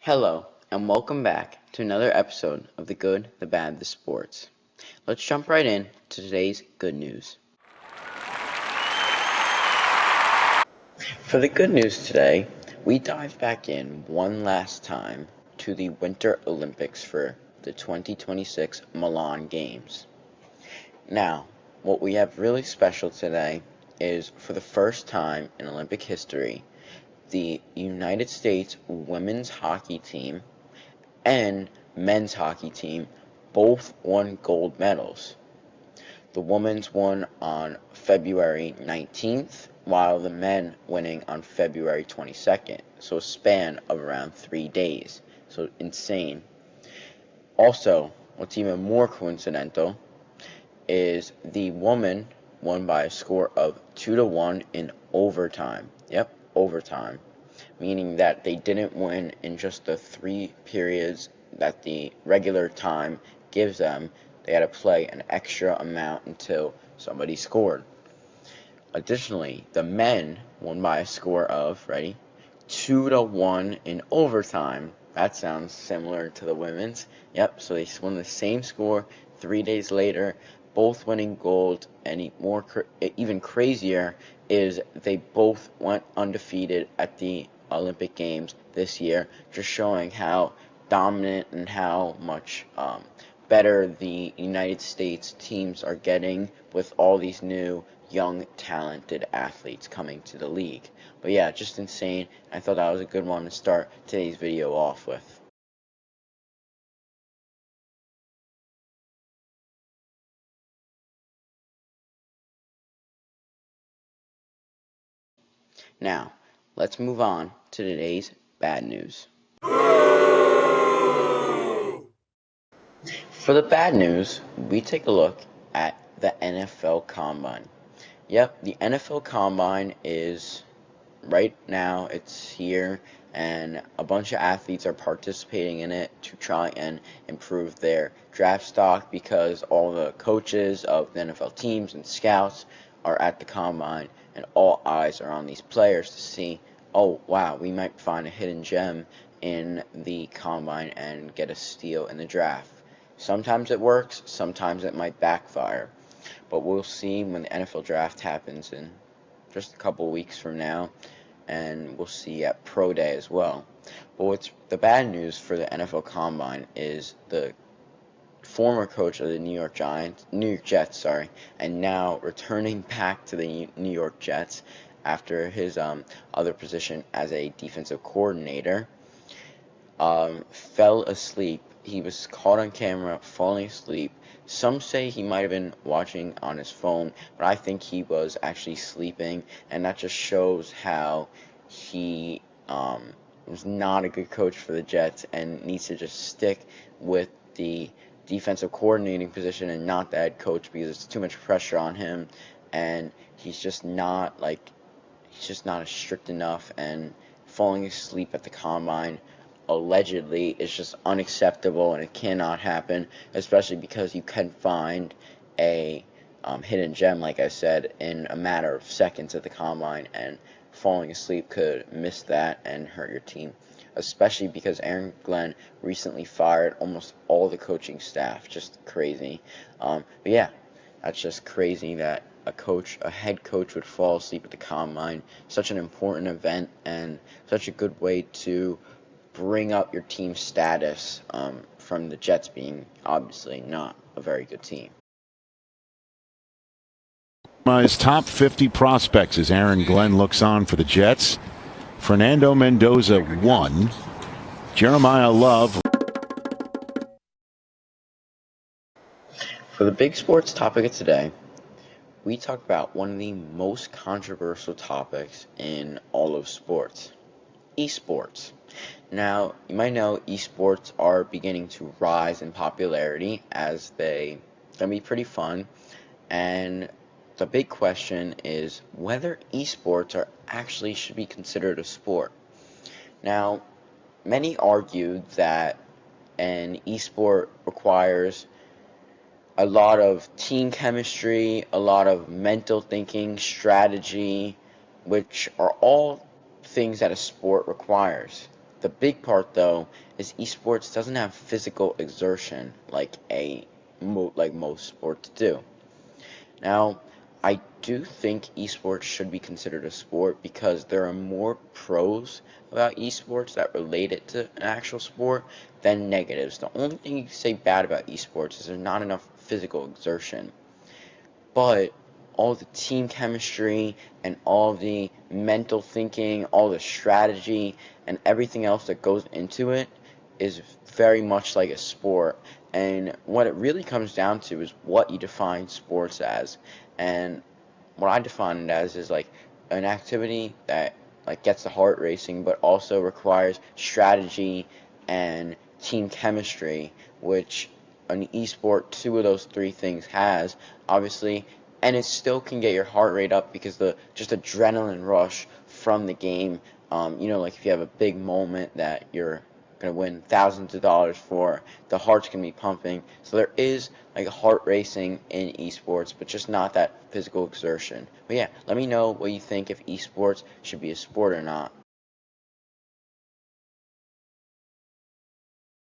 Hello, and welcome back to another episode of The Good, the Bad, the Sports. Let's jump right in to today's good news. For the good news today, we dive back in one last time to the Winter Olympics for the 2026 Milan Games. Now, what we have really special today is, for the first time in Olympic history, the United States women's hockey team and men's hockey team both won gold medals. The women's won on February 19th, while the men winning on February 22nd. So a span of around 3 days. So insane. Also, what's even more coincidental is the woman won by a score of 2-1 in overtime. Yep, overtime. Meaning that they didn't win in just the 3 periods that the regular time gives them. They had to play an extra amount until somebody scored. Additionally, the men won by a score of, ready, 2-1 in overtime. That sounds similar to the women's. Yep, so they won the same score 3 days later, both winning gold, and even crazier is they both went undefeated at the Olympic Games this year, just showing how dominant and how much better the United States teams are getting with all these new young talented athletes coming to the league. But yeah, just insane. I thought that was a good one to start today's video off with. Now, let's move on to today's bad news. For the bad news, we take a look at the NFL Combine. Yep, the NFL Combine is right now, it's here, and a bunch of athletes are participating in it to try and improve their draft stock, because all the coaches of the NFL teams and scouts are at the Combine, and all eyes are on these players to see, oh wow, we might find a hidden gem in the Combine and get a steal in the draft. Sometimes it works, sometimes it might backfire, but we'll see when the NFL draft happens in just a couple weeks from now, and we'll see at Pro Day as well. But what's the bad news for the NFL Combine is the former coach of the New York Jets, and now returning back to the New York Jets after his other position as a defensive coordinator, fell asleep. He was caught on camera falling asleep. Some say he might have been watching on his phone, but I think he was actually sleeping, and that just shows how he was not a good coach for the Jets and needs to just stick with the defensive coordinating position and not the head coach, because it's too much pressure on him, and he's just not strict enough, and falling asleep at the Combine allegedly is just unacceptable, and it cannot happen, especially because you can find a hidden gem, like I said, in a matter of seconds at the Combine, and falling asleep could miss that and hurt your team, especially because Aaron Glenn recently fired almost all the coaching staff. Just crazy. But yeah, that's just crazy that a head coach would fall asleep at the Combine. Such an important event and such a good way to bring up your team's status, from the Jets being obviously not a very good team. His top 50 prospects as Aaron Glenn looks on for the Jets. Fernando Mendoza 1. Jeremiah Love. For the big sports topic of today, we talk about one of the most controversial topics in all of sports: esports. Now, you might know esports are beginning to rise in popularity, as they can be pretty fun, and the big question is whether esports actually should be considered a sport. Now, many argue that an esport requires a lot of team chemistry, a lot of mental thinking, strategy, which are all things that a sport requires. The big part, though, is esports doesn't have physical exertion like most sports do. Now, I do think esports should be considered a sport because there are more pros about esports that relate it to an actual sport than negatives. The only thing you can say bad about esports is there's not enough physical exertion. But all the team chemistry and all the mental thinking, all the strategy, and everything else that goes into it is very much like a sport. And what it really comes down to is what you define sports as. And what I define it as is like an activity that like gets the heart racing, but also requires strategy and team chemistry, which an esport, two of those three things has, obviously, and it still can get your heart rate up because the just adrenaline rush from the game. Like if you have a big moment that you're gonna win thousands of dollars for, the heart's gonna be pumping. So there is like a heart racing in esports, but just not that physical exertion. But yeah, let me know what you think if esports should be a sport or not.